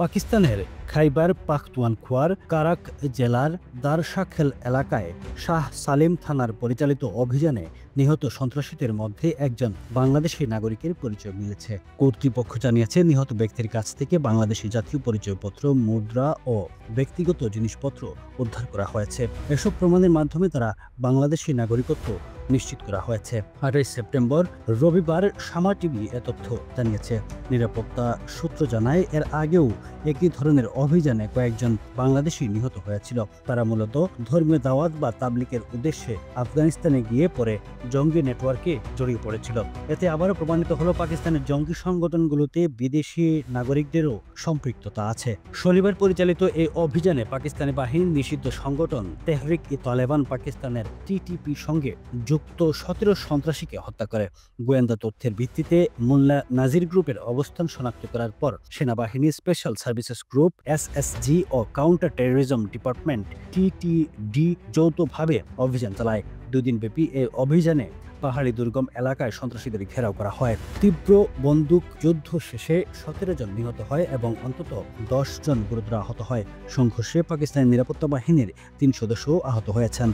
পাকিস্তানের খাইবার পাখতুনখোয়ার কারাক জেলার দারশাখেল এলাকায় শাহ সালিম থানার পরিচালিত অভিযানে নিহত সন্ত্রাসীদের মধ্যে একজন বাংলাদেশি নাগরিকের পরিচয় মিলেছে। কর্তৃপক্ষ জানিয়েছে, নিহত ব্যক্তির কাছ থেকে বাংলাদেশি জাতীয় পরিচয়পত্র, মুদ্রা ও ব্যক্তিগত জিনিসপত্র উদ্ধার করা হয়েছে। এসব প্রমাণের মাধ্যমে তারা বাংলাদেশি নাগরিকত্ব নিশ্চিত করা হয়েছে। 8 সেপ্টেম্বর রবিবার সামা টিভি এ তথ্য জানিয়েছে। নিরাপত্তা সূত্র জানায়, এর আগেও একই ধরনের অভিযানে কয়েকজন বাংলাদেশি নিহত হয়েছিল। তারা মূলত ধর্মীয় দাওয়াত বা তাবলিগের উদ্দেশ্যে আফগানিস্তানে গিয়ে পরে জঙ্গি নেটওয়ার্কে জড়িয়ে পড়েছিল। এতে আবারও প্রমাণিত হলো পাকিস্তানের জঙ্গি সংগঠনগুলোতে বিদেশি নাগরিকদেরও সম্পৃক্ততা আছে। শনিবার পরিচালিত এই অভিযানে পাকিস্তানি বাহিনীর নিষিদ্ধ সংগঠন তেহরিক-ই-তালেবান পাকিস্তানের টিটিপি সঙ্গে যুক্ত 17 সন্ত্রাসীকে হত্যা করে। গোয়েন্দা তথ্যের ভিত্তিতে মোল্লা নাজির গ্রুপের অবস্থান শনাক্ত করার পর সেনাবাহিনী, স্পেশাল সার্ভিসেস গ্রুপ এসএসজি ও কাউন্টার টেরোরিজম ডিপার্টমেন্ট টিটিডি যৌথভাবে অভিযান চালায়। 2 দিনব্যাপী এই অভিযানে পাহাড়ি দুর্গম এলাকায় সন্ত্রাসীদের ঘেরাও করা হয়। তীব্র বন্দুক যুদ্ধ শেষে 17 জন নিহত হয় এবং অন্তত 10 জন গুরুতর আহত হয়। সংঘর্ষে পাকিস্তানের নিরাপত্তা বাহিনীর 3 সদস্য আহত হয়েছেন।